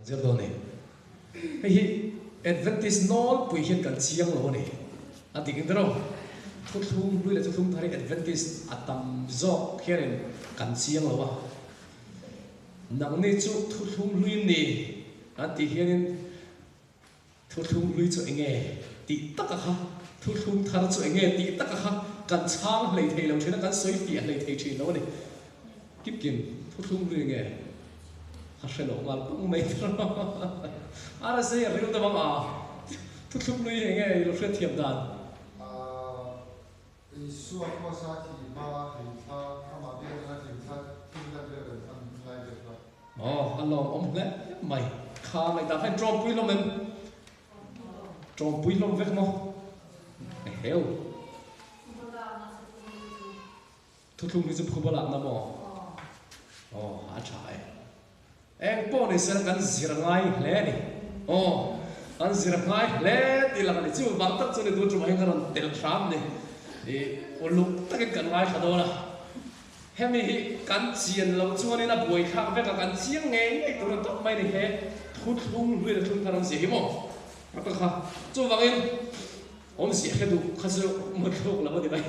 giờ đó này cái Adventist nol bùi hiện cần chiang lo này anh tiếng đó thuốc thung lui là thuốc thung thay Adventist atam zo kia nên cần chiang lo à nặng này chú thuốc thung lui này anh tiếng hiện thuốc thung lui cho anh nghe tí tất cả thuốc thung thay cho anh nghe tí tất cả cần sang lấy thầy lòng thế nó cần soi phiền lấy thầy chỉ nó này kiếp kinh thuốc thung lui nghe Hasil orang pun main terus. Ada saya real tu bang tutup ni yang ini luar tiap dan. Isu apa sahaja bawa kita kama dia nak kita tinggal berada di dalam. Oh, Allah le, mai kha mai ta phải trộm pui lom em. Trộm pui lom vét mo. Heo. Tutup ni sebab kubalat nama. Oh, acai. Em po này sẽ gắn zirangai lẽ này, gắn zirangai lẽ thì là cái chiêu vắng tất cho nên tôi chụp hình cái lần tiền sắm này, thì lúc tất cái cần ngay đó là, hem này gắn chiên lâu cho nên là buổi khác với cả gắn chiên nghe tôi nói mai này he, thút thung lui là thung thằng gì mà, cái khác, cho vắng em, ông gì hết đủ, khai số một khâu là bao nhiêu vậy,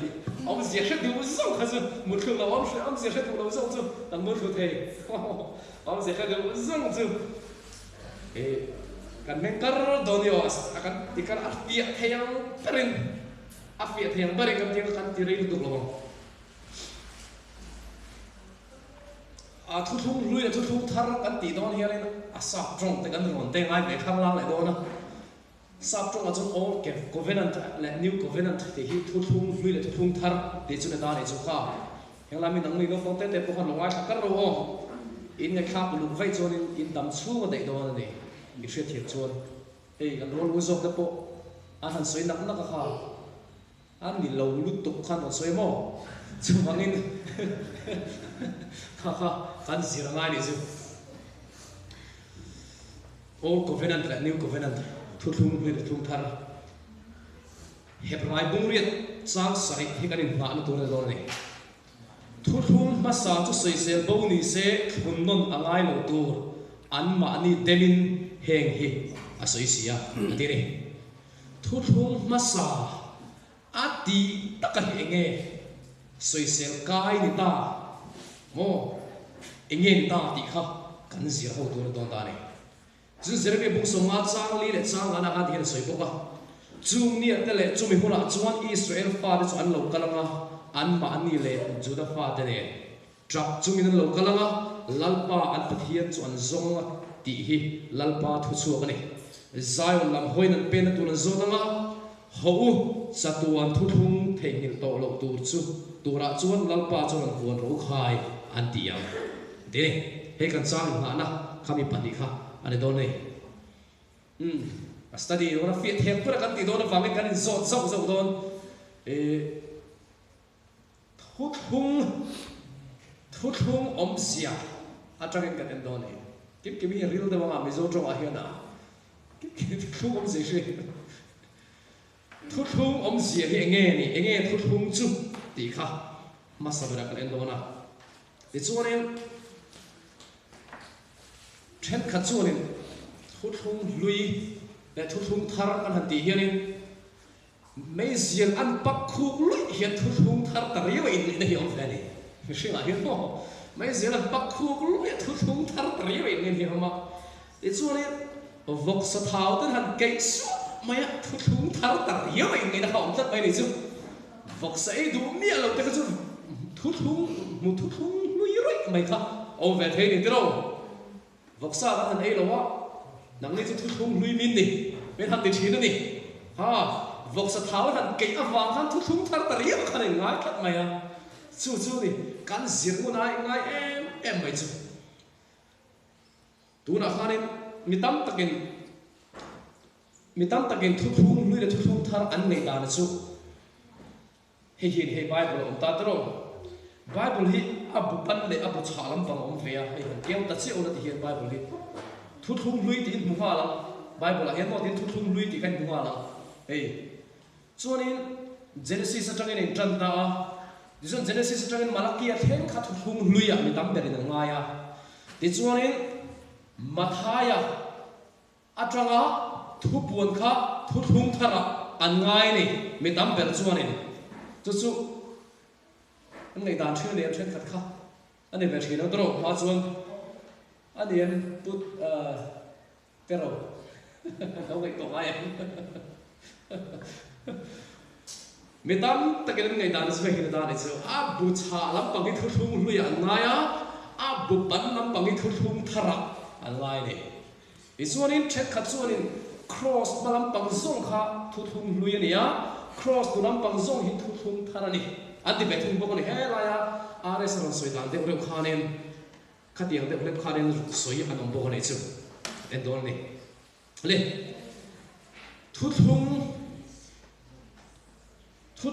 ông gì hết đủ xong khai số một khâu là ông gì hết đủ là xong chứ, làm một khâu thế. Ông sẽ khai được dân chứ, kan mengkar donios akan dikar afia thayang perin afia thayang perin kan dia kan tiri itu loh. Thu thu lui là thu thu thar kan ti don hian asap trong te kan ron te ngai ve khang lang lại đó na. Sap trong là trong old covenant là new covenant thì hi thu thu lui là thu thu thar để cho nên ta để cho kha. Yang lamin nang ni no phong te po kan longai thakar ro. In cái khác của lục vay cho nên in tầm xuống ở đây đó này cái chuyện thiệt cho cái role của dòng đó bộ anh hắn xoay nặng nặng cả anh đi lâu lút tục khăn còn xoay mò chứ bằng in khăn gì là ngay đi chứ old covenant là new covenant thu thung với thung thar hẹp lại bung riết sang sải thì cái điểm ngã nó tôi là này thu thung mà sao cho xây xây bao nhiêu sẽ hôn non angai lâu tour anh mà anh demin heng hi à xây xây à thế này thu thung mà sao à đi tất cả những nghe xây xây cái này ta mò nghe ta thì khác cần gì hậu tour đó ta này chứ giờ cái bung sông ngã trang li để trang ngã ngã thì xây bốc à chung nia thế này chung mình hôn là chung Israel pha để cho anh lâu cái lăng an ma ani le juda fa te ne trap chumin lo kalanga lalpa an pathian chu an zonga ti hi lalpa thu chu ka ne zion lam hoin pen tu na zonanga ho satuan thu thung thengil to lo tur chu tura chuan lalpa chuan huan ro khai an ti yang de he kan sang na na khami pani kha ane do ne study ora fi thek pura kan ti do na vame kan zot zot zot don thuốc hung om sia à trong cái cảnh đó này cái mình real đó mà mình做trong ai na cái thuốc om sia thuốc hung om sia thì nghe thuốc hung chú thì khác mà sao vậy cái đó na thì cho nên trên khát cho nên thuốc hung lui để thuốc hung thar kan hati hiền mấy riêng ăn bắc khu lụi hiện thu thung thar tari vậy này hiểu phải này xin lại hiểu không mấy riêng ăn bắc khu lụi thu thung thar tari vậy này hiểu không để cho nên vok sát tháo tên hẳn cây số mấy thu thung thar tari vậy này nó không rất vậy này chứ vok sẽ đủ miệng lâu thế chứ thu thung một thu thung lụi rồi mấy khác ô về thế này thế đâu vok sát hẳn ấy đâu á nắng này thu thung lụi min đi bên hẳn tiền chín đó đi ha vok sát tháo hẳn cây vàng hẳn thu thung thar tari vậy cái này ngay thật mày à chú đi cắn giết của ngay em mày chú tu na khanin mi tam takin thu thung lui le thu thung thar an nei dan chu he bible om ta tro bible hi abu pan le abu chalam pang om fe a he keu ta chi ona ti hian bible hi thu thung lui ti in mu ha la bible a hian mo tin thu thung lui ti kan mu ha la hey chuanin genesis atangin in tran ta dizon genesis atangin malaki a theng kha thu thung lui a mi tam berin ngai a ti chuanin mathaya atranga thu puan kha thu thung thara an ngai ni mi tam ber chuan in chu an nei dan thil ne thlen khat kha ani ver thina dro ma chuan ani an put pero đâu vậy tổ ai mi tam ta cái ngày dan sẽ hiện dan này chứ bu cha lắm bằng cái thu thung lui ăn ngay bu bắn lắm bằng cái thu thung thara ăn ngay này ví dụ như check khát dụ như cross mà lắm bằng zong kha thu thung lui này cross tu lắm bằng zong hin thu thung thara này anh đi về thung bốc này hết lại à đây sẽ soi dan để udah khan em khát tiếng để udah khan em soi anh ông bốc này chứ em đó này lên thu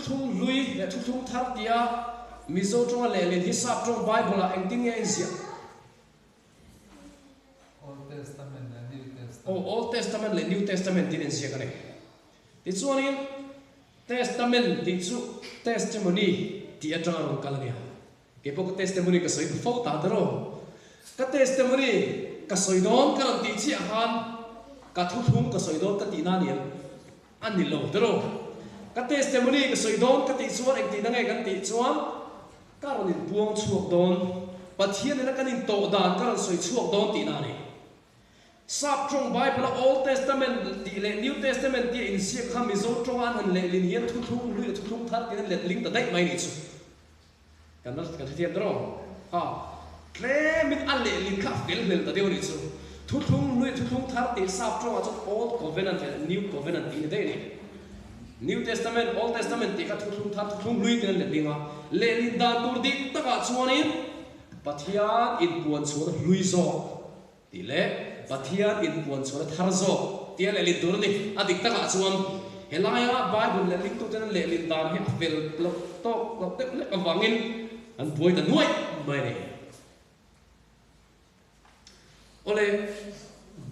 thung lui để thu thung thắt dia mizo trong lệ lên hisap trong Bible là anh tiếng nghe gì Old Testament là New Testament tiếng gì cái này thì cho nên Testament thì chú testimony thì ở trong ông cái này cái bộ testimony cái soi phô ta đó cái testimony cái soi đón cái làm tí chi han cái thu thung cái soi đón cái tí na niệm anh đi lâu đó cái testimony cái soi đón cái tí chuan anh tí na ngay cái tí chuan cái làm buông chuộc đón và thiên này cái nín tổ đàn cái làm soi chuộc đón tí na này sắp trong Bible Old Testament tí lệ New Testament tí in siết khăm mizo trong anh hành lệ liên hiến thu thung lui thu thung thắt cái lệ linh ta đấy mai này chứ cái nó cái thiên đó kể mình ăn lệ linh khắp cái lệ ta đều này chứ thu thung lui thu thung thắt tí sắp trong anh Old Covenant và New Covenant tí đấy này New Testament Old Testament tí cái thu thung thắt thu thung lui cái lệ linh lệ linh đàn tur đi tất cả chuan in pathian in buồn xuống lui zo tí lệ pathian in buồn xuống thar zo tí lệ linh tur này adik tất cả chuan helaya Bible lệ linh tu chân lệ linh đàn hết về lộc to lộc tết lệ vàng in anh bồi ta nuôi mai này ole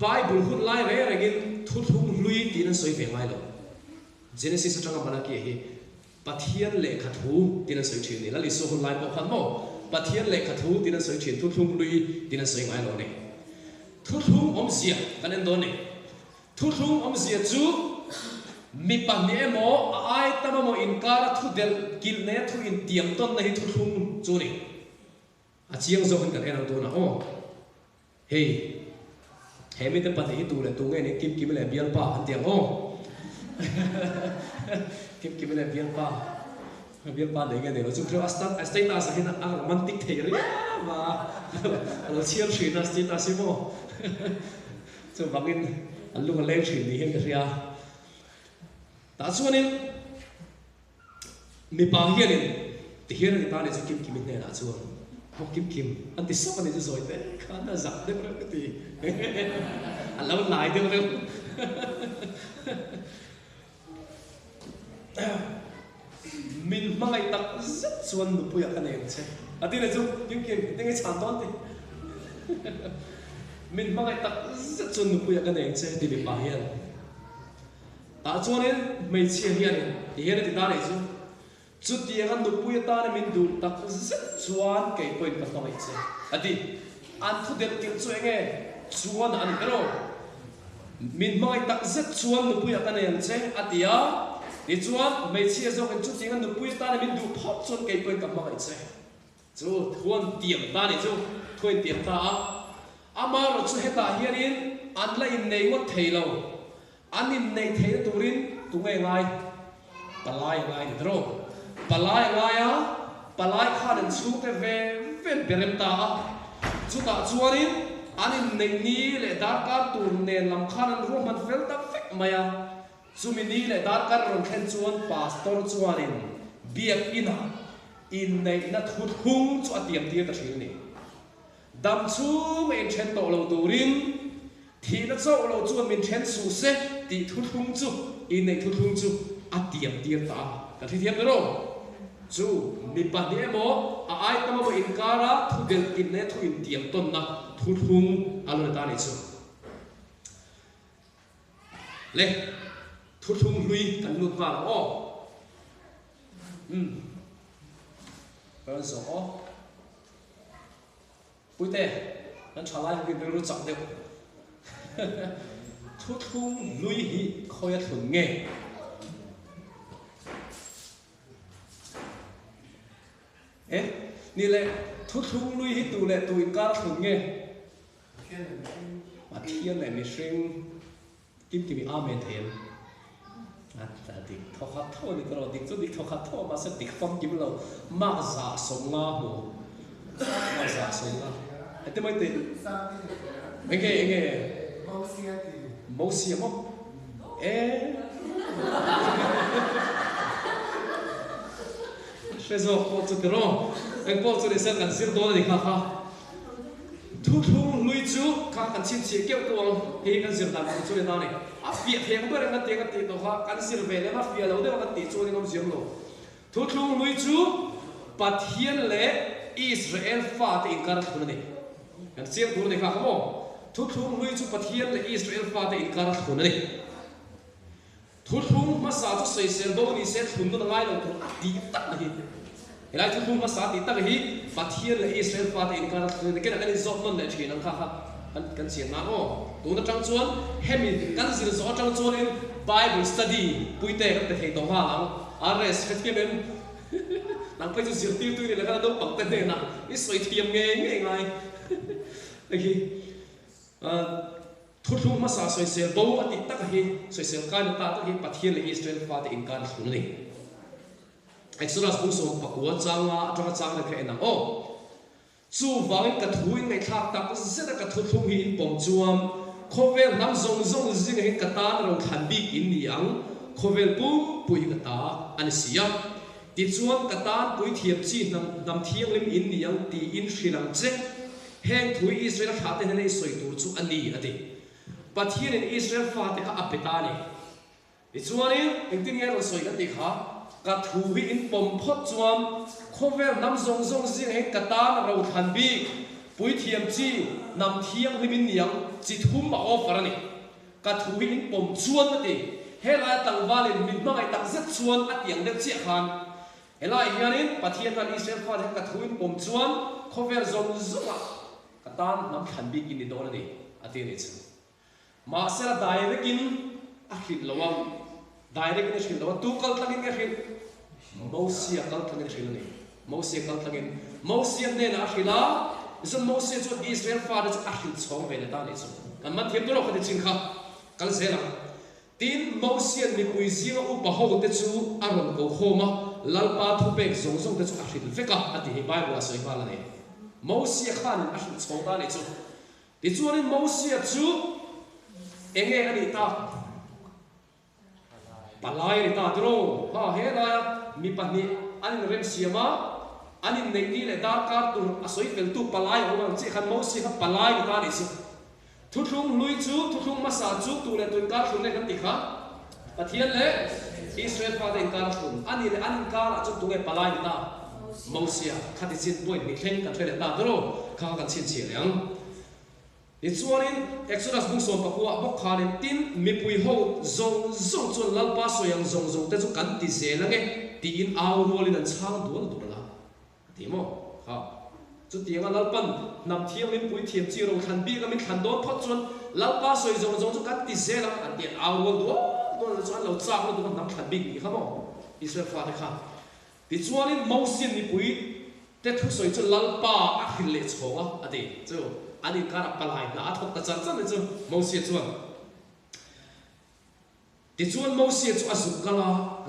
Bible hút lai về rồi gin thu thung lui tí nó soi về ngay rồi Genesis trong cái kia hi pathian lệ khát thú tí nó soi chuyện này là lý số hút lai bộ khăn mò pathian lệ khát thú tí nó soi chuyện thu thung lui tí nó soi ngay rồi này thu thung gì cái nên đó này thu thung gì chú mi pa mi emo ai tama mo in kara thu del kil ne thu in tiam ton na hi thu thung chu ni a chiang zo kan kan to na hey he mi te pa te tu le tu nge ne kim le bial pa an tiang kim le bial pa de nge ne lo chu thro state ta sa hin a romantic the ri ma lo chiang shi na state ta si mo chu bangin an lu le shi ni hen ka ria ta chuanin mi pa hianin ti hian ni ta ne chu kim ne na chuan ho kim an ti sap ani chu zoi te khan ta zap de ka ti an lo lai de lo min mangai tak zat chuan nu puya ka ne che ati ne chu kim te nge chan ton ti min mangai tak zat chuan nu puya ka ne che ti mi pa hian ta chuan in mei chia hian ti hian ti ta nei chu chu ti an nu pui ta na min du tak zat chuan ke point ka noi che ati an thu del til chu enge chuan an pero min mai tak zat chuan nu pui ka nei che atia ti chuan mei chia zo kan chu ti an nu pui ta na min du phop chuan ke point ka mai che chu thuan tiam ta nei chu thuan tiam ta ama ro chu heta hian in an la in nei ngot theilo anin nei the turin tungai ngai palai ngai dro palai ngai palai khadan chu te ve ven berem ta chu ta chuanin anin nei ni le dar ka tur ne lam khanan roman fel ta fek maya chumi ni le dar ka ron khen chuan pastor chuanin biak ina in nei na thut hung chu atiam tia ta thil ni dam chu en chen to lo turin thì nó dẫu lâu chuan mình chen su se thì thu thung chu in này thu thung chu a tiệm tiệm ta cả thi thiệp đó chu mi pa ni emo a ai tama bo in kara thu del in ne thu in tiệm ton na thu thung alo ta ni chu le thu thung lui kan lut va o bây giờ puite nan chalai ki belu chak de thu thung lui hi khoi thun nghe ni le thu thung lui hi tu le tu in kar thun nghe mà thiên này mi sinh kim kim amen thêm ta dik thọ khát thọ đi rồi dik chút dik thọ khát thọ mà sẽ dik phong kim lâu mặc giả sống nga hồ mặc giả sống nga thế mới tin nghe mẫu xia mốc sẽ rồi có chút rồi anh có chút để xem cần xin tôi thì khá khá thu thung lui chú khá cần xin chia kéo tuồng thì cần xin làm một chút để tao này việc hiện bữa anh tiền cái tiền đó cần xin về để mà việc lâu đấy mà tiền cho nên không xin luôn thu thung lui chú bắt hiện lệ Israel phá thì cả thằng này cần xin tôi để khá không thu thung lui chú bắt hiện lệ Israel phá thì cả thằng này thu thung mà sao chú xây xây đâu đi xây thùng nó ngay đâu đi tắt này lại thu thung mà sao đi tắt cái bắt hiện lệ Israel phá thì cả thằng này cái này dọn nó lại chuyện năng khá kan sian na o tu na tang chuan hemi kan zir zo tang chuan in Bible study puite kan te thei to ha ang rs fetkemen nang pai chu zir ti tu ni la kan do pak te ne na i soi thiam nge ngai aki thu thu ma sa soi sel bo ati tak hi soi sel kan ta tak hi pathian le Israel fa te in kan thun ni Exodus bung so pakwa changa atanga chang na khe na o chu wang ka thui ngai thak tak zeta ka thu thung hi in pom chuam khovel nam zong zong zing hi ka ta ro than bi in ni ang khovel pu pui ka ta an sia ti chuan ka ta pui thiam chi nam thiang lim in ni ang ti in shrilang che heng thui Israel pha te nei soi tur chu ani ati pathian in Israel pha te kha apeta ni ti chuan in tin nge ro soi ka ti kha ka thui in pom phot chuam khovel nam zong zong zing he kata na ro than bi pui thiam chi nam thiang limin niang chi thum ma offer ani ka thui in pom chuan ati hela tang walin min mangai tak zet chuan atiang de chi khan hela hianin pathian kan Israel fa ka thui in pom chuan khovel zong zong kata nam than bi kin ni don ani ati ni chu ma sera direct in a khit lawang direct in khit lawang tu kal tangin nge khit Moses kal tangin khit ni Moses kal tangin Moses ne na khila zon Moses chu Israel fa de a khil chong ve na ta ni chu kan ma thiam to ro kha de ching kha kal se la tin Moses ni pui zia u ba ho te chu aron ko khoma lalpa thu pe zong zong te chu a khil veka ati hi Bible soi ma la ne Moses khan a khil chong ta ni chu ti chuan in Moses chu enge ani ta palai ni ta dro ha he la mi pani an rem siama an nei ni le dar kar tur asoi fel tu palai ho chi khan Moses ha palai ni ta ni chu thu thung lui chu thu thung ma sa chu tu le tun kar thun le kan ti kha pathian le Israel fa den kar thun ani le an kar chu tu nge palai ni ta Moses khati chin boy ni thleng ka thele ta dro kha kan chin chi leang Ichuanin Exodus bung som pakua bok khanin tin mipui ho zong zong chon lalpa soyang zong zong te chu kan ti zelange ti in aw rolin an chang dual durla ti mo ha chu tianga lalpan nam thiam min pui thiam chi ro than bi ka min than don phot chon lalpa soi zong zong chu kan ti zelang an ti aw rol do chuan lo chak lo du nam than bi ni khamo Israel fa de kha ti chuanin Moses ni pui te thu soi chu lalpa a khil le chonga ati chu ani kara palai na athok ta chan chan chu Moses chuan ti chuan Moses chu azuk kala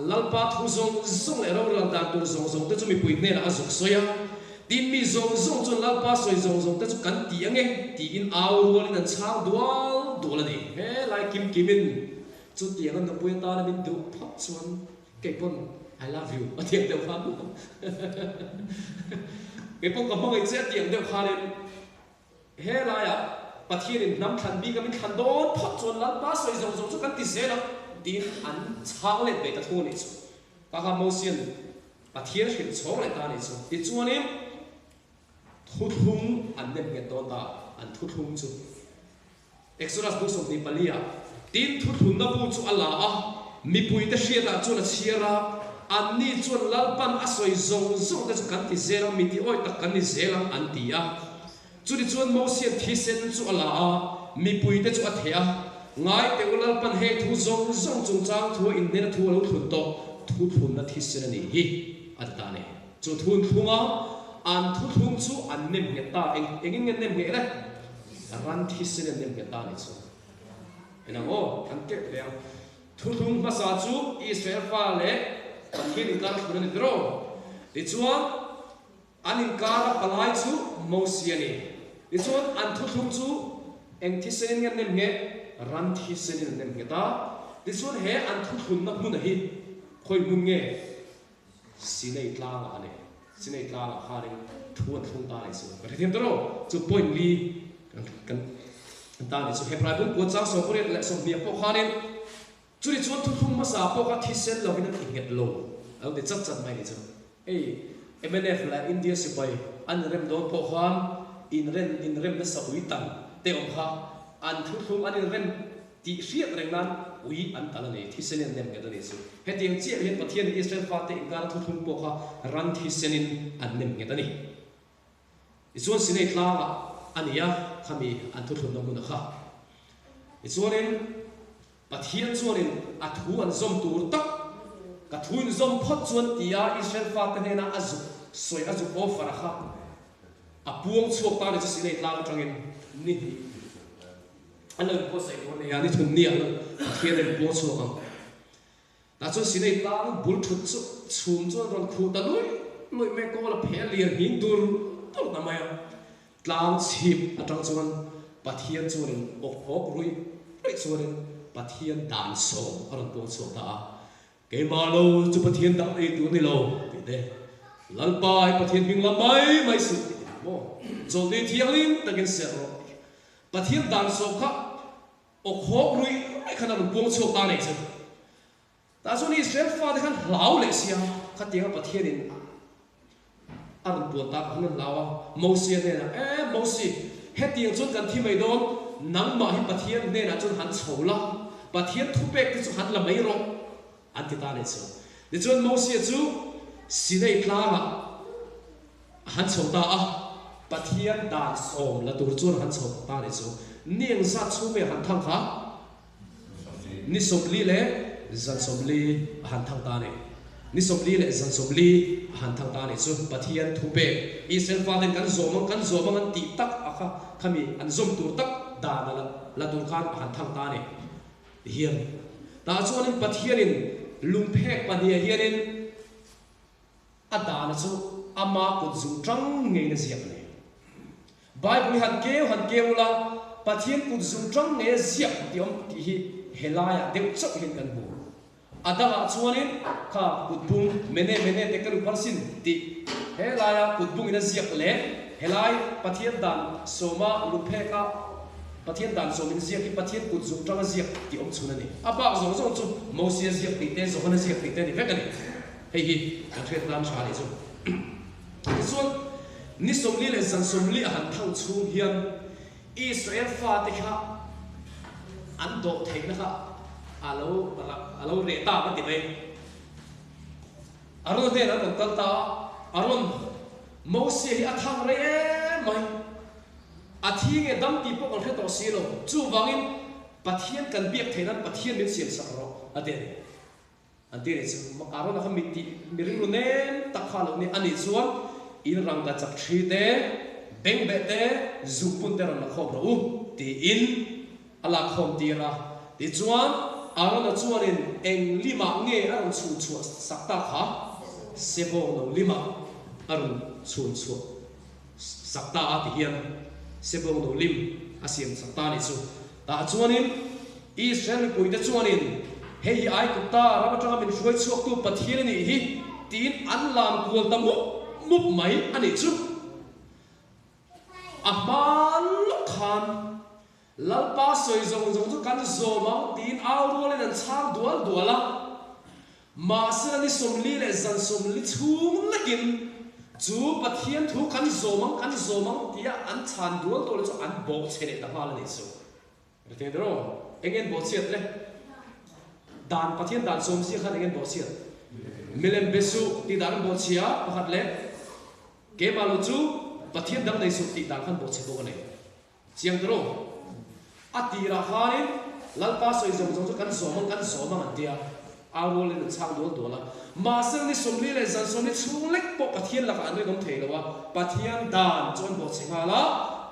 lalpa thu zong zong le ro ral dan tur zong zong te chu mi pui ne la azuk soya tin mi zong zong chu lalpa soi zong zong te chu kan ti ange ti in aw rol in an chang dual dol ani he lai kim kimin chu ti ang na pui ta na min du phot chuan ke pon I love you atiang de phan ke pon ka mong ai che tiang de phan he la ya pathian nam than bi ka min than don phot chon lan pa soi zong zong chu kan ti se la tin an chang le be ta thu ni chu ka ka Moses pathian hil chong le ta ni chu ti chuan ni thu thum an nem nge to ta an thu thum chu Exodus book of Nipalia tin thu thum na bu chu ala a mi pui ta shia da chu na chiara an ni chuan lalpan a soi zong zong ta chu kan ti zela mi ti oi tak kan ni zela an ti a chu di chuan Moses thi sen chu ala a mi pui te chu a thea ngai te ulal pan he thu zong zong chung chang thu in ne thu lo thun to thu thun na thi sen ni hi ata ne chu thun thunga an thu thung chu an nem nge ta engin nge nem nge la ran thi sen nem nge ta ni chu ena o an ke le thu thung ma sa chu Israel fa le pan hi ni kar khun ni dro ti chuan an in kar palai chu Moses ni ti chuan an thu thung chu eng thi sen nge nem nge ran thi sen nem nge ta ti chuan he an thu thun na mun hi khoi mun nge sinei tlang ane sinei tlang haring thuan thung ta nei chu ka them dro chu point li kan ta ni chu hebrai bun ko chang so pore le so bia po khanin chu ri chuan thu thung ma sa po ka thi sen lo hin ki get lo au de chat chat mai ni chu ei MNF la India se pai an rem don po khan in rem na sa ui tan te om kha an thu thung an rem ti riat reng nan ui an tala nei thi sen nem ge da ni chu hetiang chi hen pathian Israel fa te ingar thu thung po kha ran thi senin an nem ge da ni ichuan sinei tlang ania khami an thu thun na mun kha ichuanin pathian chuanin a thu an zom tur tak ka thuin zom phot chuan tia Israel fa te na azu soi azu po fara kha a puang chuak ta ni chu sinei tlang atangin ni another post I want to thun ni an pathian en po chuak ang ta chu sinei tlang bul thut chu chum chuan ron khu ta loi me ko la phe lian hin dur tor na mai tlang chip atang chuan pathian chuan ok ok rui chuan pathian dan so aron po chuak ta ke ma lo chu pathian da ei tu ni lo ti de lal pai pathian bing la mai su mo zo de thiang lim takin se ro pathian dan so kha ok hok rui khana ron po chuak ta nei chu ta chu ni Israel fa de khan lau le sia kha tiang pathian in aron po ta khan lawa Moses ne na Moses hetiang chun kan thi mai don nang ma hi pathian ne na chun han chola pathian thu pek chu han la mai ro an ti ta ne chu ni chun Moses chu sinei tlang han chota a pathian dan som la tur chun han chota ta ne chu niang sa chu me han thang kha ni som li le zan som li han thang ta ne ni som li le zan som li han thang ta ne chu pathian thu pek Israel fa den kan zomang an ti tak akha khami an zom tur tak da la tur khan han thang ta ne hian ta chuan pathian in lumphek pania hianin adana chu ama ko zu tang ngei na ziak ne Bible han keu la pathian ku zu tang nge ziak tiom ti hi helaya deu chok hin kan bu adanga chuanin kha kutbung mene te kan parsin ti helaya kutbung ina ziak le helai pathian dan soma lumpheka pathian dan somin ziak ki pathian ku zu tang ziak ti om chuna ni apa zong chu Moses ziak ti te zo hana ziak ti te ni vekani hei hi ka thret lam cha ni chu chuan ni somli le san somli han thang chu hian Israel fa te kha an do thei na kha alo re ta ba ti mai aron ne na kal ta aron Moses hi athang re mai athing e dam ti po kon khe to silo chu wangin pathian kan biak theinan pathian min siam sak ro ade ante re chu aron ha miti miring ru nen takha lo ni ani chuan in rang da chak thri te beng be te zupun te ran la khom ro ti in ala khom ti ra ti chuan aron a chuan in eng lima nge aron chu sakta kha sebo no lima aron chu sakta a ti hian sebo no lim asiam sakta ni chu ta chuan in Israel pui te chuan in hei ai ku ta rabatanga min hruai chuak tu pathian ni hi tin an lam kual tamu mup mai ani chu aman khan lalpa soi zong chu kan zoma tin aurol en chang duala ma sira ni somli le zan somli chung lakin chu pathian thu kan zomang tia an chan dual to le chu an bo chene ta hal ni chu te dro engen bo chet le dan pathian dan som si khan engen bo chet milem besu ti dan bo chia pakhat le ke malu chu pathian dang nei su ti dan khan bo che bo ne chiang dro atira hanin lalpa soi zong zong kan zomang antia awol le chang dol dola masang ni somli le zan somli chulek po pathian la kan rom theilawa pathian dan chon bo chingala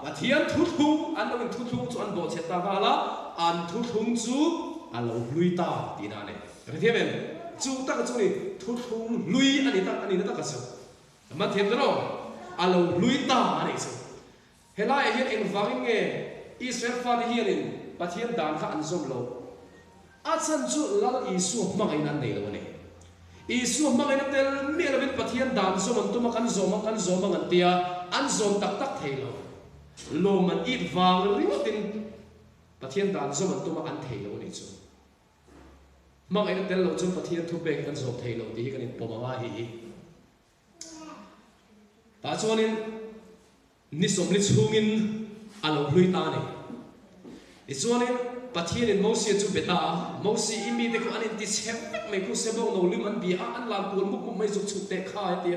pathian thu thu an lo thu thu chon bo cheta gala an thu thung chu alo luita tinane rethiamen chu tak chu ni thu thung lui ani ta ka so ma them dro alo luita ani so hela hian en wangin nge Israel fa hian in pathian dan kha an zom lo achan chu lal isu mangai nan nei lo ne isu mangai na tel mi la bit pathian dan zom an tuma kan zom an tia an zom tak tak thei lo lo man it wang ring tin pathian dan zom an tuma an thei lo ni chu mangai na tel lo chu pathian thu pe kan zom thei lo ti kan in pomama hi ta chuanin ni som li chungin alo hlui ta ne ni chuanin pathian in mosi chu beta mosi imi de ko anin ti sem me ku sebo no lim an bi an la pul muk mai zu chu te kha ti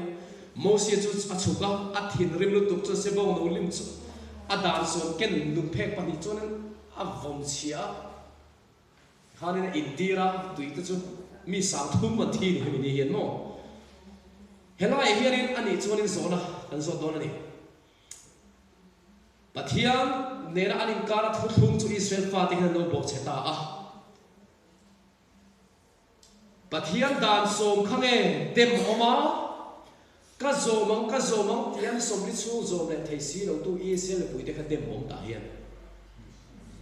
mosi chu achuka athin rim lu tuk chu sebo no lim chu adan so ken nu phek pa ni chuanin a vom chia hanin indira tuita chu mi sang thum man thi ni ni hian mo hela hianin ani chuanin zona kan zo don ani pathian nera anin kara thung chu Israel fa te han lo bo cheta a pathian dan som khange dem oma ka zomang tian som li chu zom le thei si lo tu Israel pui te khan dem om ta hian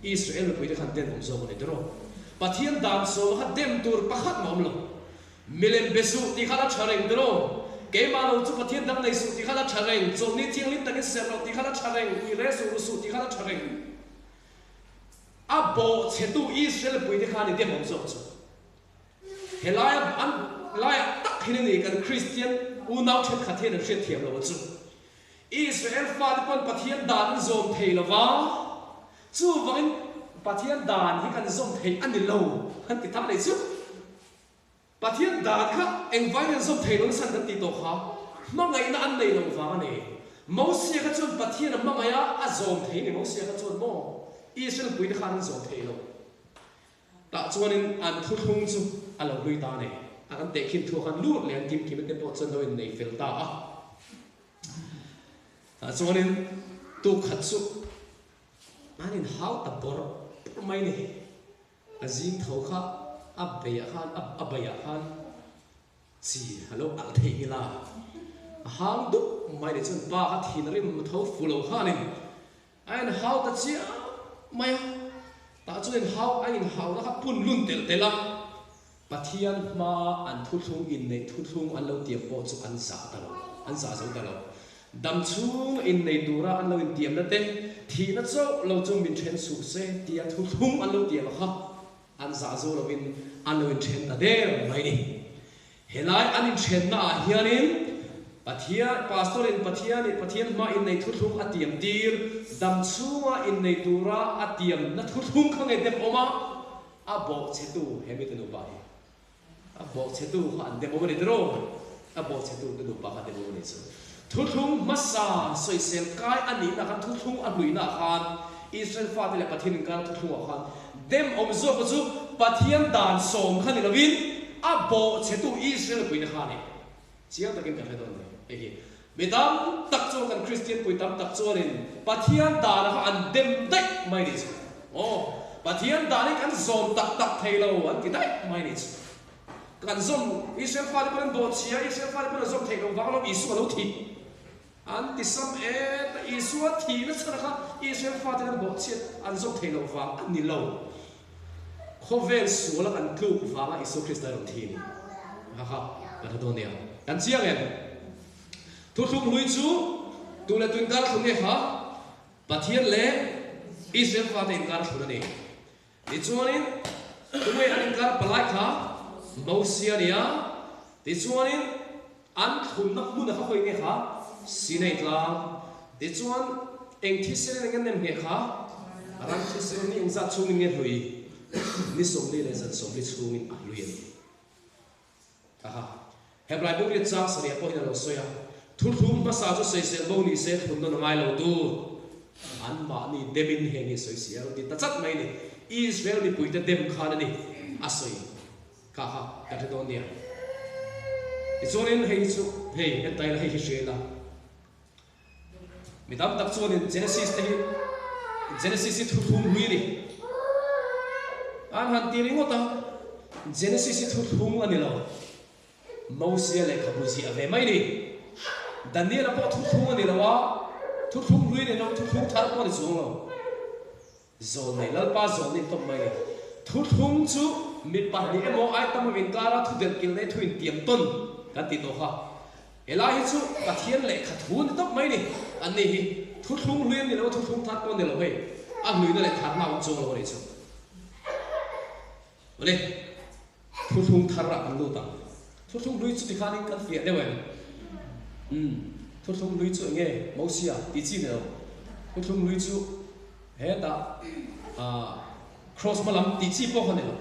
Israel pui te khan dem om zo ne dro pathian dan som ha dem tur pakhat mom lo milen besu ti khala thareng dro ke ma lo chu pathian dang nei su ti khala thareng chom ni thiang lim tang se lo ti khala thareng i re su ti khala thareng a bo chetu Israel pui te khan ni dem om zo chu helaya an laya tak hin ni kan Christian u nau chen khathen an thiam lo chu Israel fa de pon pathian dan zom thei lawa chu wangin pathian dan hi kan zom thei an ni lo han ti tham nei chu pathian dan kha eng vai an zom thei lo san kan ti to kha ma ngai na an nei lo wa ne mosia kha chon pathian ma maya a zom thei ni mosia kha chon mo Israel pui de khan zom thei lo ta chuanin an thu thung chu alo lui ta ne an te khin thu khan lut le an kim kim te po chon do in nei fel ta a ta chuanin tu khat chu anin how ta bor mai ni azing thau kha abaya khan si hello al thei la hang du mai de chon pa kha thin rim thau fulo khanin an how ta chi mai ta chuan how anin how la kha pun lun tel tela pathian ma an thu thung in nei thu thung an lo tiam po chu an sa zo ta lo dam chung in nei dura an lo in tiam na te thi na cho lo chung min then su se tia thu thung an lo tiam kha an za zo lo in an lo in then ta der mai ni helai an in then na hianin pathian ma in nei thu thung atiam dir dam chunga in nei dura atiam na thu thung khange dem oma a bo chetu hemi te no ba a bo chetu han dem oma ni dro a bo chetu te no ba ka dem oma ni chu thu thung masa soi sel kai ani na kan thu thung a lui na khan Israel fa de pathian kan thu thung khan dem om zo ko chu pathian dan som khan ni lovin a bo chetu Israel pui na khan ni chia takin ka hedon ni bedam tak cho kan Christian pui tam tak cho rin pathian dan kha an dem dai mai ni pathian dan kan zom tak thailo an ti dai mai ni kan zom Israel fa de kan bo chia Israel fa de kan zom thailo wang lo isu lo thi an ti sam ta isu thi na chana kha Israel fa de kan bo chia an zom thailo wang an ni lo khovel su la kan tlu wang isu Christa ron thi ni ha kan do ne kan chiang en thu thung hui chu tu le tun kar thung ne ha pathian le Israel fa de kar thung ne ni chuanin tu me an kar palai kha mosia nia ti chuanin an thum nak mu na kha khoi ne kha sinai tla ti chuan eng thi se ne ngan nem ne kha ran thi se ni eng za chung ni hlui ni som le le zan som le chung in a hlui ni aha Hebrai buk le chang saria po ina lo soya thu thum ma sa chu sei se bo ni se thum no ngai lo tu an ma ni demin hengi soi sia ti ta chat mai ni Israel ni puita dem khana ni asoi ka ha ka te don dia izonin hei chu hei entai la hei hishela midam tak chuan Genesis te Genesis thu thum hui ni an han ti ringo ta Genesis thu thum ani lo Moses le khabusi ave mai ni Daniel apo thu thum ani lo wa thu thum hui ni lo thu thum thar ko ni chung lo zon nei lal pa zon ni tom mai ni thu thum chu mi pa ni emo ai tam win kara thu del kil nei thu in tiam ton kan ti to ha elai chu pathian le khathun top mai ni an ni hi thu thum hui ni lo thu thum thar ko ni lo hei a hlui na le thar na chung lo ri chu ole thu thum thar ra an lo ta thu thum lui chu ti khanin kan fia de wen thu thum lui chu nge mosia ti chi ne thu thum lui chu he da cross malam ti chi po khane lo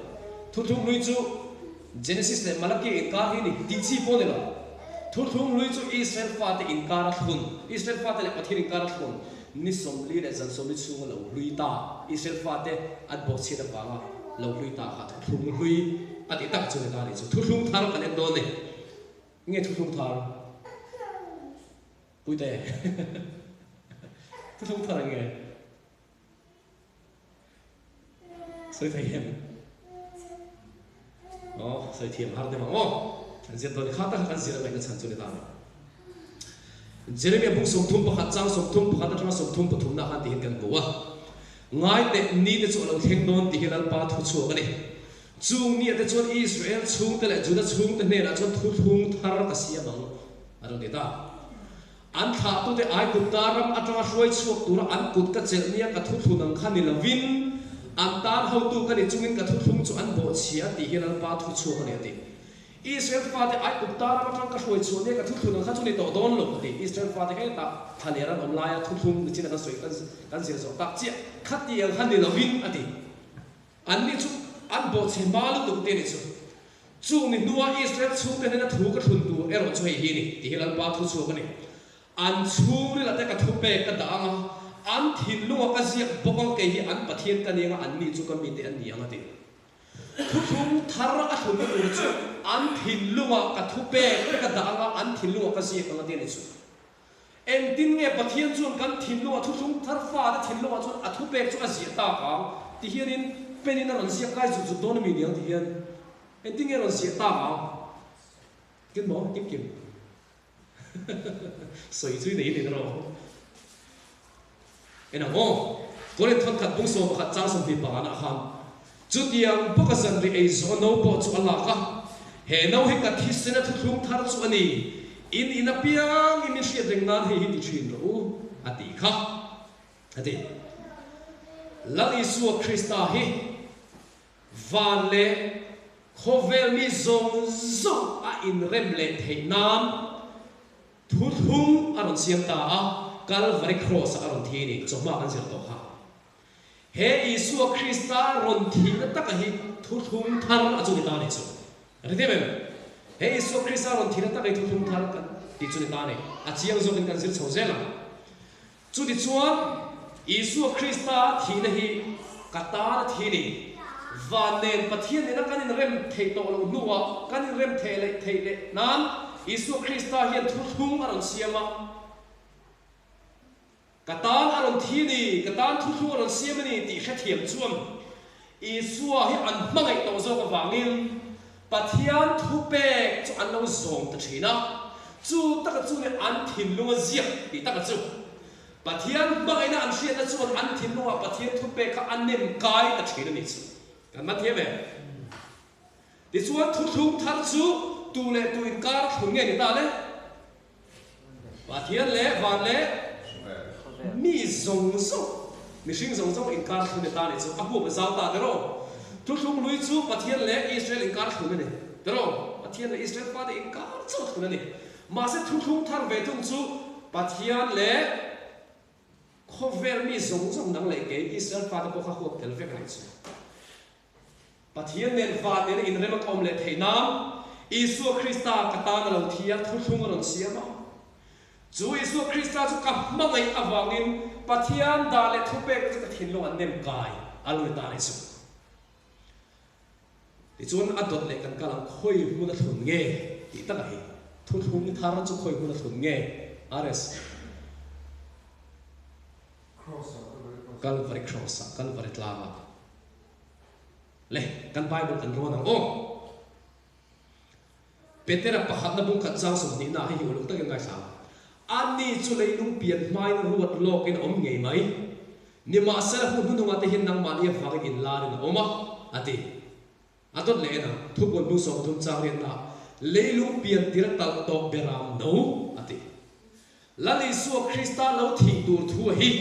thu thum lui chu Genesis le malaki ka hi ni ti chi po ne lo thu thum lui chu Israel fa te in ka ra thun Israel fa te le pathir in ka ra thun ni som li le zan som li chu lo lui ta Israel fa te at bo chi da pa nga lo lui ta kha thu thum lui ati tak chu ta ni chu thu thum thar kan en do ne nge thu thum thar pui te thu thum thar nge soi thai hem soi thiam har de ma kan zia to ni khata kan zia ba na chan chu ni ta Jeremia bung som thum pakhat chang som thum pakhat atanga som thum pathum na han ti hin kan gowa ngai te ni te chu lo theng don ti hilal pa thu chu ka ni chung ni te chon Israel chung te le Judah chung te ne la chon thu thung thar ka sia bang aro de ta an tha tu te ai kut taram atanga roi chuak tura an kut ka chel nia ka thu thu nang khan ni lovin an tar ho tu ka ni chungin ka thu thung chu an bo chia ti hilal pa thu chu ka ni ti Israel fa te ai kut taram atanga ka roi chu ne ka thu thu nang khan chu ni to don lo ti Israel fa te he ta thalera om la ya thu thung ni china ka soi kan sia so ta chia khati yang khan ni lovin ati an ni chu an bo che malu tu te ni chu chu ni nuwa Israel chu te na thu ka thun tu ero chu hi ni ti hilal pa thu chu ka ni an chu ri la te ka thu pe ka da nga an thin lu ka zia bokong ke hi an pathian ka ni nga an ni chu ka mi te an ni anga ti thu thum thar a thun tu chu an thin lu ka thu pe ka da nga an thin lu ka zia ka te ni chu en tin nge pathian chu kan thin lu thu thum thar fa da thin lu chu a thu pe chu a zia ta ka ti hianin penin na ron sia kai chu don mi niang ti hian en ting ron sia ta ma kin mo kim kim soi chui nei ni ro en amo kore thon khat bung so khat chang som pi pa na kham chu tiang pokasan ri ei zo no po chu ala ka he no he ka thi se na thu thum thar chu ani in a piang in sia deng nan he hi ti chin ro ati kha ati lali su Krista hi vale khovel mi zong zong a in rem le thei nam thu thum aron siam ta a Calvary cross aron thi ni choma kan sir to kha he Isu Krista ron thi na ta ka hi thu thum thar a chu ni ta ni chu ri de he Isu Krista ron thi na ta ka thu thum thar kan ti chu ni ta ni a chiang zo kan sir chho zela chu di chuan Isu Krista thi na hi kata thi ni vanen pathian ni na kan rem thei to lo nuwa kan rem thei le nan Isu Krista hian thu thum aron siama katan aron thi ni katan thu thum aron siama ni ti kha thiam chuam Isu hi an mangai to zo ka wangin pathian thu pe chu an lo zong ta thina chu ta ka chu ne an thin lunga zia ti ta ka chu pathian mangai na an hriat na chu an thin lunga pathian thu pe kha an nem kai ta thina ni chu kan ma thiam ti chuan thu thum thar chu tu le tu in kar thun nge ni ta le pathian le van le mi zong zong mi sing zong zong in kar thun ni ta ni chu a hu ba zau ta de ro thu thum lui chu pathian le Israel in kar thun ni de ro pathian le Israel pa de in kar chu thun ni ma se thu thum thar ve tung chu pathian le khover mi zong zong nang le ke Israel pa de ko kha hot tel ve ka ni chu pathian nen va nen in rem kom le theinam Isu Krista kata na lo thia thu thum ron siama chu Isu Krista chu ka mangai awangin pathian da le thupek ka thin lo an nem kai aloi ta le chu ti chun adot le kan kalam khoi mu na thun nge ti ta ka hi thu thum ni thar chu khoi mu na thun nge ares Calvary cross Calvary tlama le kan bible kan ro nang Peter pakhat na bung khat sang som ni na hi ulung ta ngai sa ani chu lei lung pian mai na ruat lok in om ngei mai ni ma sala hu nu ma te hin nang ma ni fa in la na oma ati atot le na thu bon bu som thum chang ren na lei lung pian tir tal to beram no ati lali su krista lo thi tur thu hi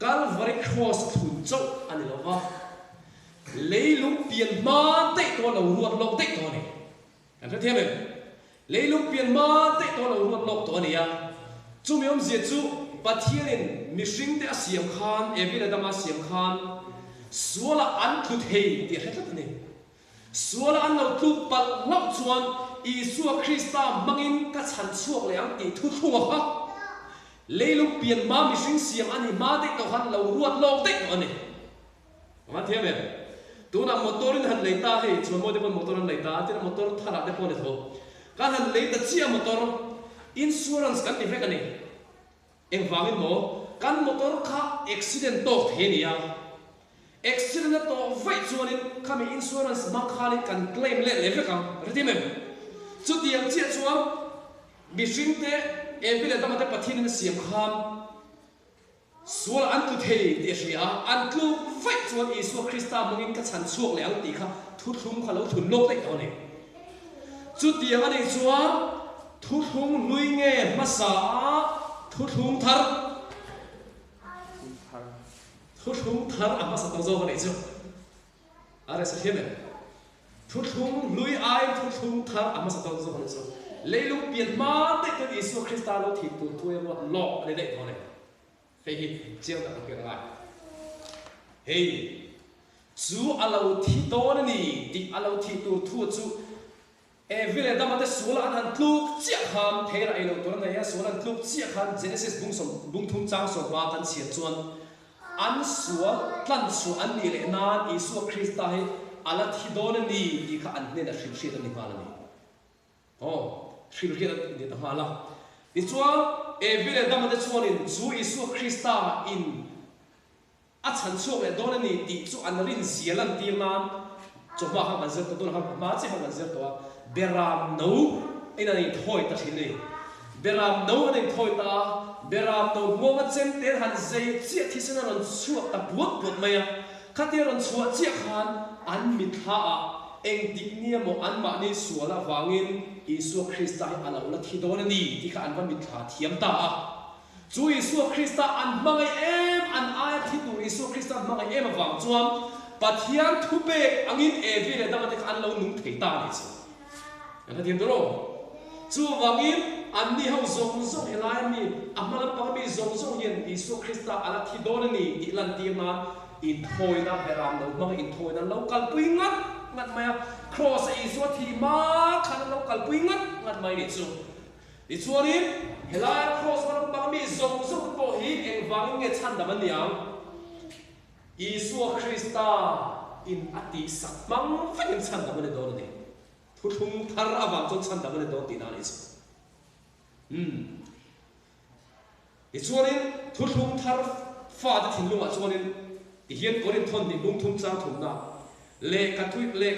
Calvary cross thun chau ani lo wa lei lung pian ma te to lo ruat lok te to ni anh thấy không? Lấy lúc biển ma tết đó là một lộc đó này à. Chúng mình diệt chú bắt thiên lên mission để xiêm khan, em là đam xiêm khan. Số là ăn thut hay thì hết tất này. Số là ăn lâu thut bắt lâu chuan. Isu Christa mangin các sản xuất lại thì thut không à? Lấy lúc biển ma mission xiêm anh ma tết đó hắn lâu ruột lộc tết đó này. Anh thấy không? Tu na motorin han leita he chuma mo de pon motorin leita te motor thara de pon tho kan han leita chia motor insurance kan ti fe kan ni eng wangin mo kan motor kha accident to the ni ya accident to vai chuanin kami insurance ma khalin kan claim le le fe kan reti mem chu tiang chia chuang bi sing te evile tamate pathin siam kham Sual an tu thei ti ria an tu vai chuan Isu Krista mangin ka chan chuak le ang ti kha thu thum kha lo thun lok lai to ne chu tiang ani chuan thu thum lui nge ma sa thu thum thar ama sa tong zo ka nei chu are sa heme thu thum lui ai thu thum thar ama sa tong zo ka nei chu leilung pian ma te to Isu Krista lo thi tu tu e lo lok le dei to ne hey chiang ta ke ngai hey chu alo thi to ni ti alo thi tu thu chu e vile da mate sula an han tluk chia kham thera ilo to na ya sula an tluk chia khan Genesis bung thum chang so ba kan sia chuan an sual tlan su an ni le nan Isu Krista he ala thi do ni ti kha an ne da shil shil ni ma ni oh shil shil ni ta hala ti chuan evile damade chuanin chu Isu Krista in a chan chuak le don ani ti chu an rin zialan tirnan choma ha man zer to don ha ma che ha man zer to beram no ina ni thoi ta thile beram no ani thoi ta beram no mo ma chen ter han zai chia thisena ron chuak ta buat buat maya khatir ron chuak chia khan an mit ha a eng diknia mo an ma ni suala wangin Isu Krista ala ula thi don ni ti kha an van mit tha thiam ta chu Isu Krista an mangai em an ai thi tu Isu Krista mangai em awang chuam pathian thupe angin evile damate an lo nung thei ta ni chu an thiam do chu wangin an ni hau zong zong helai ni amala pa mi zong zong yen Isu Krista ala thi don ni ti lan ti ma in thoi na beram no mangai in thoi na local puingat ngat maya cross Isu thi ma khan local puingat ngat mai ni chu ti chuanin helai cross ma pa mi zong zong po hi eng wang nge chan da man niang Isu Krista in ati sak mang fakin chan da man do ni thu thum thar awang chon chan da man do ti na ni chu ti chuanin thu thum thar fa da thin lunga chuanin ti hian korin thon ni lung thum chang thum na le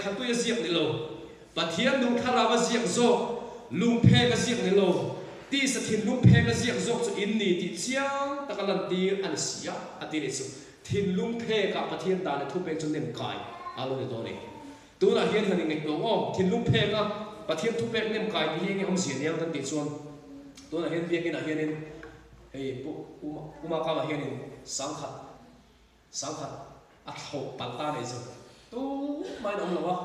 khatui ziak ni lo pathian lung thara wa ziak zo lung phe ka ziak ni lo ti sa thin lung phe ka ziak zo chu in ni ti chiang takalan ti an sia ati ni chu thin lung phe ka pathian da le thu pe chun nem kai alo ni do ni tu na hian hanin ngai to o thin lung phe ka pathian thu pe nem kai ti nge om sia niang tan ti chuan tu na hian biak ina hianin hey uma ka ma hianin sangkhat a thau palta nei chu tu mai dong lo wa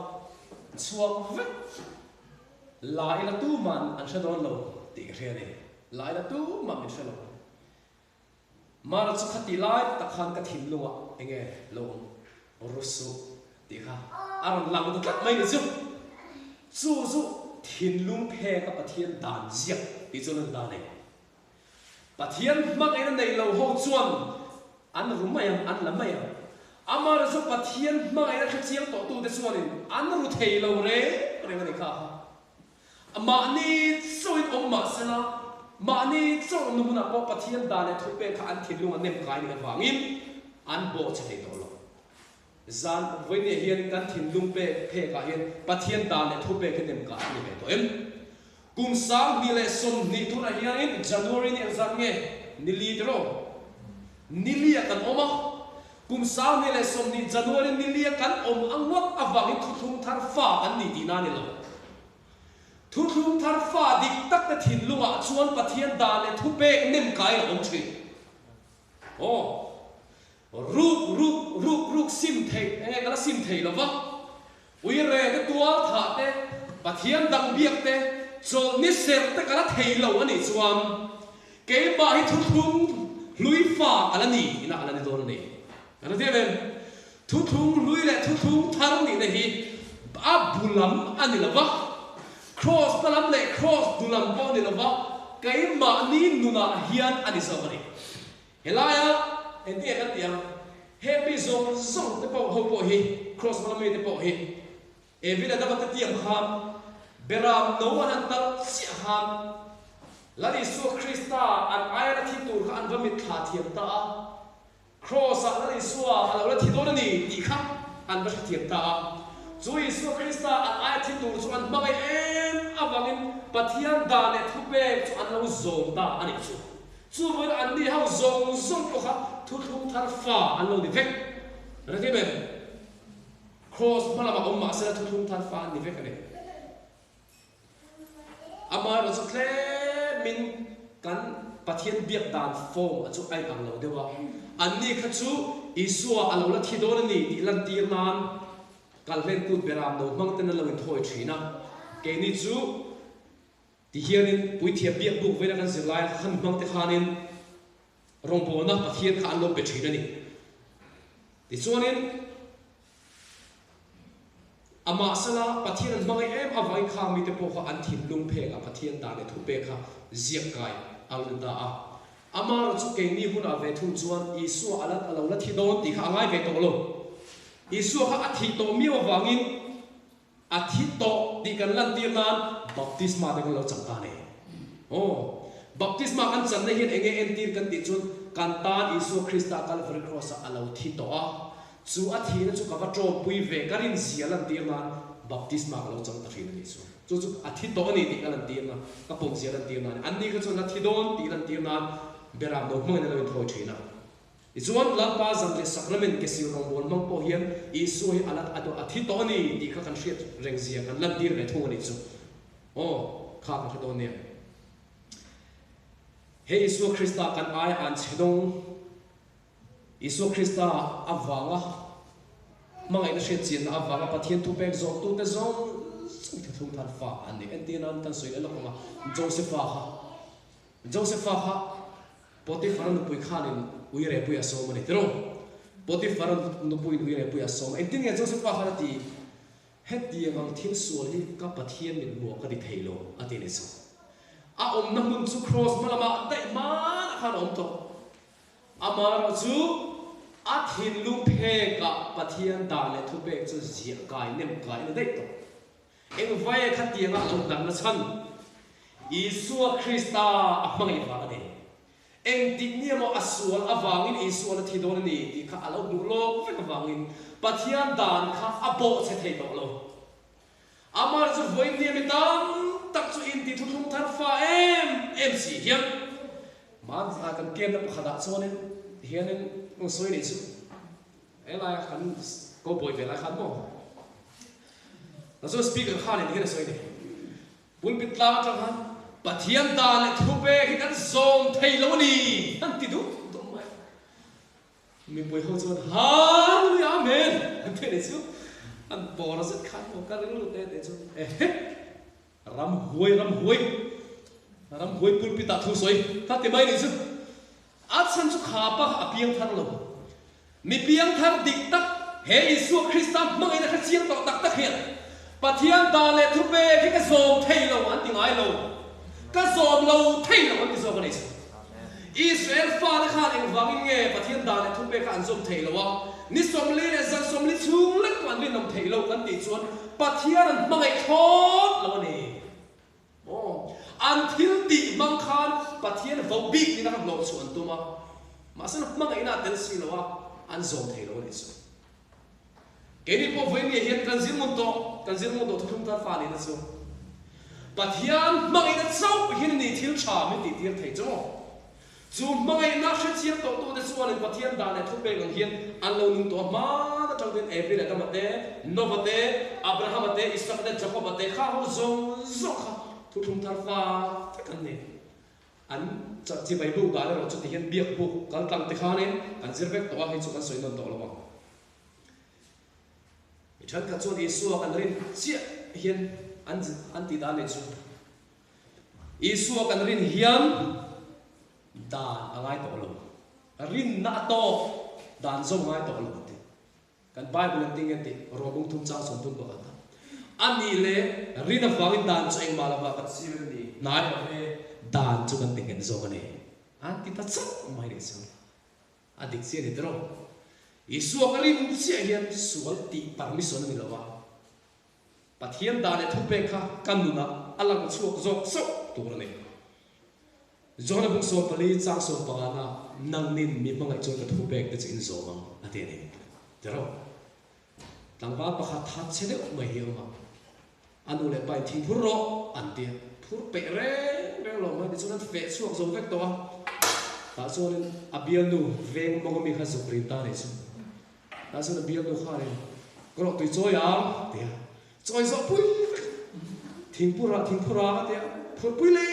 chuang vet lai la tu man an sha don lo ti khre ni lai la tu man min sha lo mar chu khati lai ta khan ka thin lo wa enge lo rusu ti kha aron lang tu kat mai ni chu thin lung phe ka pathian dan ziak ti chu nan da nei Pathian mang ai nei lo ho chuan an rumaya an lamaya amar zo pathian mang ai kha chiang to tu de chuanin an ru thei lo re ngani kha ama ni soin omma sala ma ni zo nu na po pathian da le thupe kha an thilung an nem kai ni awangin an bo che thei to lo zan voi ne hian kan thilung pe phe ka hian pathian da le thupe kha nem ka ni ve to em kum sang ni le som ni tu na hian in January ni zan nge nili dro nili kan oma kum sang ni le som ni January nili kan om angwat awangin thung thar fa an ni ti na ni lo thung thar fa dik tak ta thin lunga chuan pathian da le thu pe nem kai om chi oh ruk sim thei kala sim thei lo wa ui re ke tual tha te pathian dang biak te chol ni ser te kala thei lo ani chuan ke ba hi thung lui fa ala ni ina ala ni don ni ana te ben thung lui le thung thar ni ne hi a bulam ani lo wa cross palam le cross dulam po ni lova kai ma ni nuna hian ani sabari helaya enti akatia happy zong te po ho po hi cross palam te po hi evila da ta tiam kham beram no an tal si ham lali su krista an ayra thi tur kha an vamit kha thiam ta cross lali su ala la thi don ni ti kha an ba thiam ta Chúa Giêsu Christa an ai thi tur chu an bangai em awangin pathian da le thupe chu an lo zom da ani chu voi an ni hau zong ko kha thung thar fa an lo ni vek ra ke ben cross malama omma sa thung thar fa ni vek ani amar chu kle min kan pathian biak dan form chu ai ang lo dewa an ni kha chu Isua alo la thi don ni ti lan tir nan kalven put beram no mang tan lo in thoi thina ke ni chu ti hianin pui thia biak buk vela kan zilai khan mang te khanin rongpo na pathian kha lo pe thina ni ti chuanin ama sala pathian mangai em avai kha mi te po kha an thin lung phe ka pathian da le thu pe kha ziak kai alda a ama ro chu ke ni hun ave thun chuan Isu alat alo la thi don ti kha ngai ve to lo Isu kha athi to mi wangin athi to di kan lan tir nan baptisma de lo changta ne oh baptisma kan chan ne hin enge en tir kan ti chun kan tan Isu Christa Calvary cross alo thi to a chu athi na chu ka va tro pui ve karin zia lan tir nan baptisma lo changta thin ni chu chu athi to ni ti kan tir na ka pom zia lan tir nan an ni ka chu na thi don ti lan tir nan beram do mo ne lo thoi thina Izuan lampa zamle sacrament ke siu rong bon mang po hian Isu hi alat ado athi to ni ti kha kan hriat reng zia kan lan tir ve thung ani chu oh kha ka do ne he Isu Christa kan ai an chedong Isu Christa awanga mangai na hriat chin awanga pathian tu pek zong tu te zong thung thar fa ani en tin an tan soi la ko ma Joseph ha Potiphar no pui khanin uire pui aso mani tero Potiphar no pui uire pui aso en tin ya Joseph pa kharati heti ang thil sual hi ka pathian min bo ka di theilo ati ne so a om na mun chu cross malama dai ma khan om to amar chu a thin lu phe ka pathian da le thu pe chu zia kai nem kai ne dai to eng vai khati nga lo dang na chan Isu Christa amangai ba ade eng tiknia mo asual awangin Isu thi don ni ti kha alo du lo fe awangin pathian dan kha abo che thei to lo amar chu voi ni mi dam tak chu in ti thu thung thar fa em si hiam man a kan kem na khada chonin hianin no soi ni chu ela khan ko boi ve la khan mo na so speaker khan ni ke soi ni pulpit la ta khan pathian da le thupe ki kan zom thei lo ni an ti du to mai mi boi ho chon hallelujah amen an te ne chu an bor zat khan mo ka lu te chu ram huai pulpit ta thu soi ta te mai ni chu at san chu kha pa apiang thar lo mi piang thar dik tak he Isu Christa mangai na kha chiang to tak tak he pathian da le thupe ki ka zom thei lo an ti ngai lo ka zom lo thei lo an ti zo ka ni Israel fa na khan eng wangin nge pathian dan le thupe khan zom theilowa ni somli le zan somli chung le kwan rin nom theilo kan ti chuan pathian an mangai thot lo ni until ti mang khan pathian vo big ni na kan lo chuan tuma ma san mangai na tel si lowa an zom theilo ni chu keni po voi ni hian kan zin mon to thum ta fa ni na chu pathian mangai na chau hian ni thil tha mi ti tir thei chu chu mangai na she chiam to de chuan in pathian dan le thupe gang hian an lo ning to ma na tang den every la kamate novate abraham ate isaac ate jacob ate kha ho zo kha thu thum thar fa kan ne an cha chi bai bu da le ro chu ti hian biak bu kal tang te kha ne an zirbek to a hi chu kan soi non to lo ma mi chan ka chu isu kan rin chia hian an ti da le chu isu kan rin hian dan angai to lo rin na to dan zo ngai to lo ti kan bible ting ti robung thum chang som tun ko ata ani le rin a fangin dan cheng malaba ka si ni nai e dan chu kan ting zo ne an ti ta chak mai re so adik si ni dro isu ka rin si hian sual ti permission ni lo wa pathian dan le thupe kha kanuna alang chuak zok so tur ne Zona bung so pali chang so pangana nang nin mi mangai chon ka thu bek te chin zo mang ate ne tero tangwa pakha that chele mai hi ma anu le pai thing phur ro an tia phur pe re lo mai de chon fe chuak zo vek to ta chon abial nu veng mong mi kha zo prin ta ne chu ta chon abial nu kha re gro tui choi yang tia choi zo pui thing phura tia phur pui le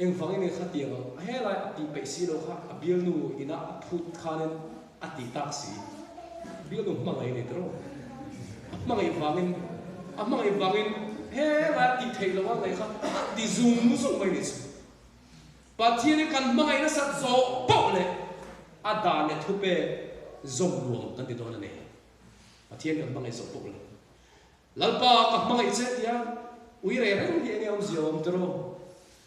em vang ini khát tiền không? Hay là ati besi đâu khác, abiel nu ina phut khanen ati taxi, abiel nu mang ini terus, mang ini vangin, hay là ati thầy đâu khác, ati zoom zoom mai ni. Pathian ni kan mang ini sat zo pau le, ada le thupe zoom luang kan ti dona ne. Pathian kan mang ini zo pau le. Lalpa kan mang ini je dia, uire reng dia ni om ziom terus.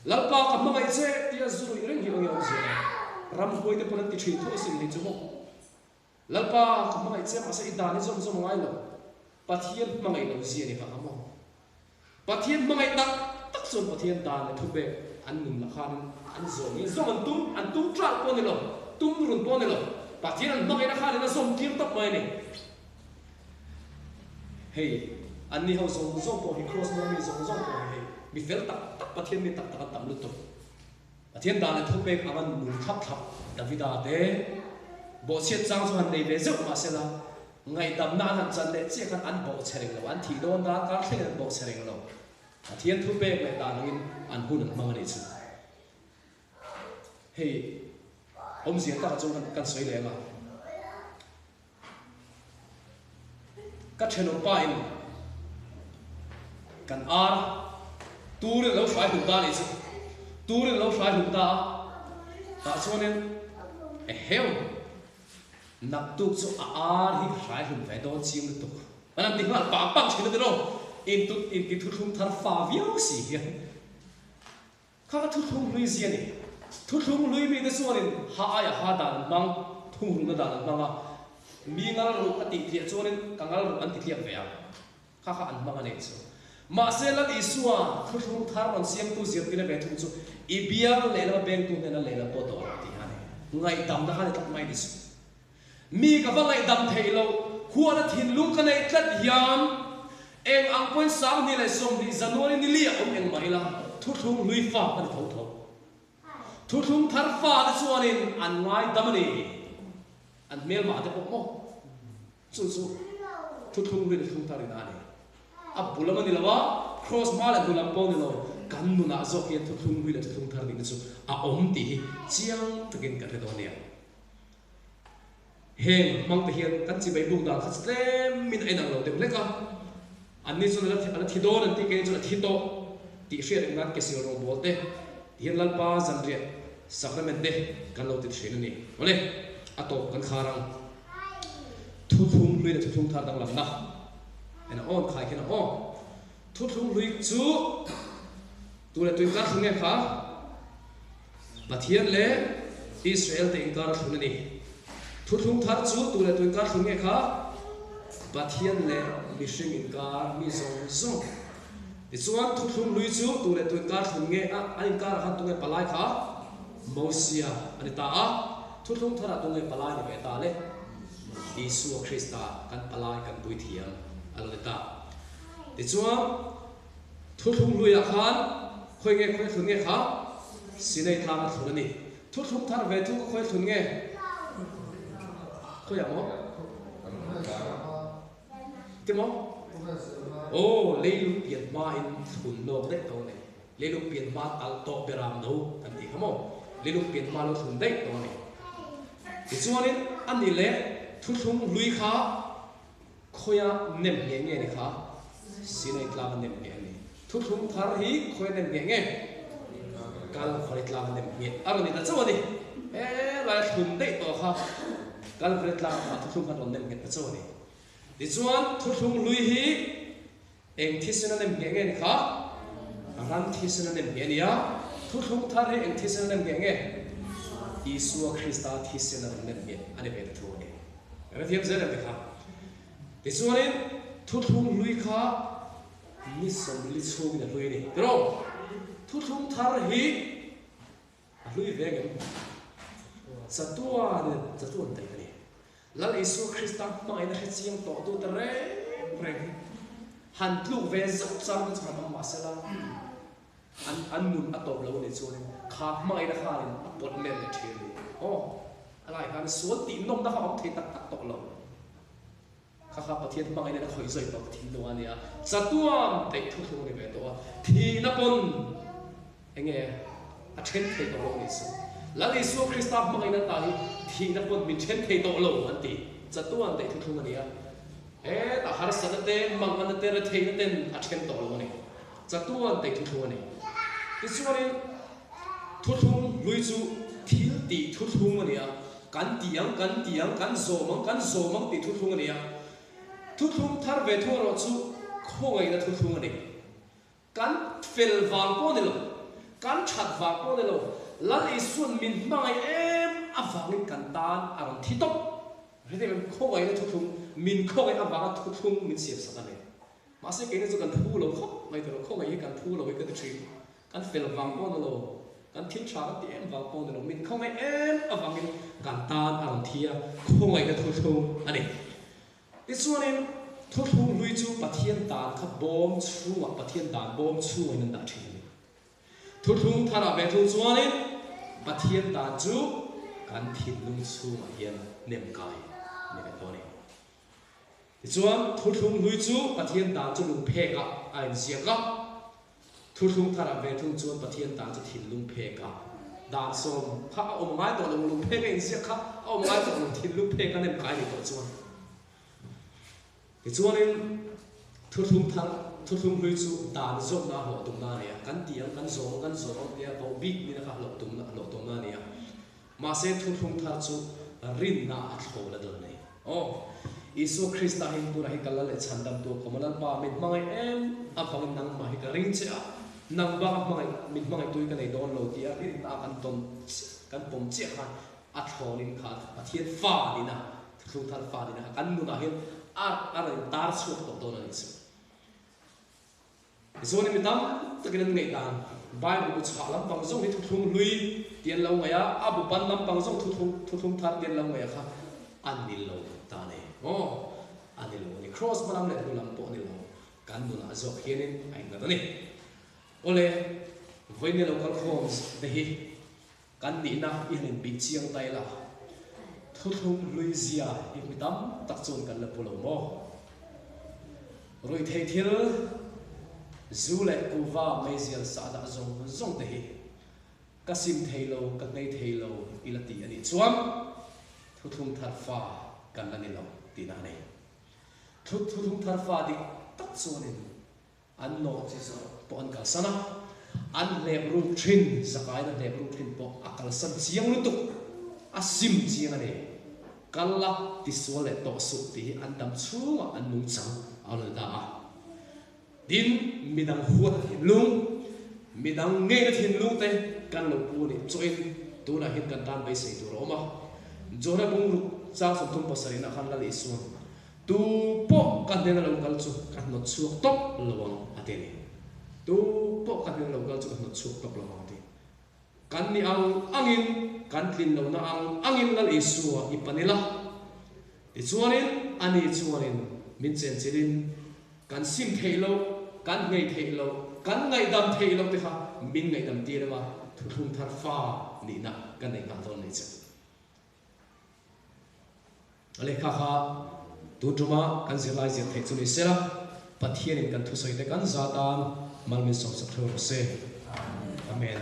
Lalpa ka mangai che tia zuru ireng hi ong yong zia ram hoi te panan ti thin thu sin ni chu mo lalpa ka mangai che ma se idani zom zom ngai lo pathian mangai lo zia ni ka mo pathian mangai tak son pathian dan le thu be an nim la khan an zo ni zo an tum tra ko ni lo tum run ko ni lo pathian an mangai na khan na som kim tak mai ni hey an ni ho zo po hi cross na mi zo po hey mi fel tak pathian mi tak tam lu to pathian dan le thu pe aman mun thap davida de bo siat chang so han nei ve zo ma se la ngai dam na han chan le che kan an bo chereng lo an thi don da ka thlen bo chereng lo pathian thu pe le dan ngin an hun an mang ani chu hey om zian ta chong kan soi le ma ka theno pa in kan ar Turin lo fai hutta ni chu turin lo fai hutta ta chuanin heu nak tu chu ar hi fai hun ve do chim tu anam ti hal pa pang chhin de ro in ki thu thum thar fa viau si hian kha thu thum lui zia ni thu thum lui mi de chuanin ha ya ha dan mang thum ru na dan manga mi ngal ru ati thia chuanin kangal ru an ti thiam ve a kha an manga nei chu ma se la isua thu thum thar on siam tu zir ti le be thum chu ibial le la beng tu na le la po to ti ha ne ngai dam da ha ne tak mai dis mi ka va ngai dam thei lo khuana thin lung ka nei tlat yam eng ang point sang ni le som ni zanori ni lia om eng mai la thu thum lui fa an tho thu thum thar fa da chuanin an ngai dam ni an mel ma de mo chu thu thum lui de thum tar ni ani abulama ni lawa cross mala dulam pon ni lo kan nu na zo ke thum hui la thum thar ni chu a om ti chiang takin ka re do ne heng mang te hian kan chi bai bu da kha stem min ai nang lo de le ka an ni chu la thi do an ti ke chu la thi to ti share ngat ke sil ro bolte hian lal pa zan ria sacrament de kan lo ti thrin ni ole ato kan kharang thum hui la thum thar dang lam na and on khai kena on thu thung lui chu tu le tui ka thung ne kha Pathian le Israel te inkar thun ni thu thung thar chu tu le tu inkar thun nge kha Pathian le mishing inkar mi zong zong ti chuan thu thung lui chu tu le tu inkar thun nge a inkar han tu nge palai kha Mosia ani ta a thu thung thara tu nge palai ni ve ta le Isu Krista kan palai kan pui thiam alo ta ti chuan thu thung lui a khan khoi nge khoi thun nge kha sinai thang thun ni thu thung thar ve thu khoi thun nge khoi amo ti mo oh leilu pian ma in thun no de to ne leilu pian ma tal to beram no kan ti khamo leilu pian ma lo thun dei to ne ti chuan in an ni le thu thung lui kha khoya nem nge nge ni kha sinai tlang nem nge ni thu thung thar hi khoi nem nge nge kal khoi tlang nem nge ar ni ta chawani la thun dei to kha kal khoi tlang kha thu thung kan nem nge ta chawani ti chuan thu thung lui hi eng thisena nem nge nge ni kha ran thisena nem nge ni ya thu thung thar hi eng thisena nem nge nge Isu Krista thisena nem nge ani be thu ni Rồi thêm rất là việc khác. Thế cho nên thu thung lui khá mi sống lý số cái lui này, được không? Thu thung thar hi lui về cái sát tua này này. Là Isu Krista mà anh hay chiang tỏ tu ta re, han lu về dốc sang cái thằng mà sẽ là anh muốn ăn tôm lâu này cho nên khá mà anh đã khá lên bột men để chơi đi. Lại cái số tiền nông đã không thể tắc tắc tọt lâu, các bạn thiên bằng này đã khởi dậy vào thiên đồ anh à, sát tuam để thu thu này về đó, thì nó còn anh nghe, trên thế đó lâu này số, là lý số Christa bằng này ta thì nó còn mình trên thế đó lâu anh tí, sát tuam để thu thu này à, ta har sát tên bằng anh tên là thế tên trên đó lâu này, sát tuam để thu thu này, cái số này thu thu lui chú thiên tỷ thu thu này à. Kan tiang kan zomang ti thu thung ni a thu thung thar ve thu ro chu khoi na thu thung ni kan fel wang ko ni lo kan chat wang ko ni lo la li sun min mai em awang kan tan aron thi top re de khoi na thu thung min khoi awang thu thung min siap sa ne ma se ke ni chu kan thu lo khop mai to khoi kan thu lo ke tri kan fel wang ko ni lo kan thiên tra cái em vào con rồi mình không ai em ở vào mình cảm tan ở thia không ai cái thu thu anh ấy cái số này thu thu lui chú bắt thiên đàn khắp bom chú hoặc bắt thiên đàn bom chú anh đã chơi thu thu thà là về thu số này bắt thiên đàn chú kan thiên lung chú mà hiện niệm cài niệm cái đó này cái số thu thu lui chú bắt thiên đàn chú lung phê cả anh giết cả thu thung thara về thung chuan pathian ta chu thil lung phe ka dan som kha om ngai to lung phe ka in sia kha om ngai to lung thil lung phe ka nem kai ni to chuan ke chuan in thu thung lui chu dan zom na ho tum na ne kan tiang kan zom ya bo big ni na kha lo tum na ne ma se thu thung thar chu rin na a tho la dol nei Isu Krista hin pura hi kala le chandam tu komalan pa mit mangai em apang nang ma hi ka ring che nang ba mangai mit mangai tu ka nei don lo tia ri ta kan ton kan pom che kha a thorin kha pathian fa ni na thu thar fa ni na kan nu na hin ar tar su to don ni su isu ni mitam takin ngai dan Bible ku cha lam pang zong ni thu thung lui tian lo ngaya abu pan lam pang zong thu thung thar tian lo ngaya kha an ni lo ta ne ani lo ni cross malam le lam po ni lo kan nu na zo hianin ai na ni ole voini local homes de hi kan ni na in bi chiang tai la thu thung luizia hi mitam tak chon kan la polo mo roi thei thil zule kuwa mezial sa da zong de hi kasim theilo ka nei theilo ilati ani chuam thu thung thar fa kan la ni lo tina nei thu thung thar fa dik tak chuanin an no chi so po an kal sana an lep ru thin zakai na lep ru thin po akal san chiang lu tuk asim chiang ani kala tisole to su ti an dam chunga an nung chang ala da din midang huat lung midang nghe thiên lu te kan lo pu ni choin tu na hin kan tan bai sei tu ro ma jora bung ru cha som thum pasari na khan la li suan tu po kan den lo kal chu kan no chuak tok lawang ateni tu po kan den lo kal chu kan no chuak tok lawang ati kan ni ang angin kan tlin lo na ang angin la li suwa ipanila ti chuanin ani chuanin min chen chirin kan sim theilo kan ngei theilo kan ngai dam theilo te kha min ngai dam ti ma thum thar fa ni na kan nei ka ton ni che ale kha kha tu tuma kan zilai zia the chu ni sera pathian in kan thu soi te kan za tan mal min som sak thro se amen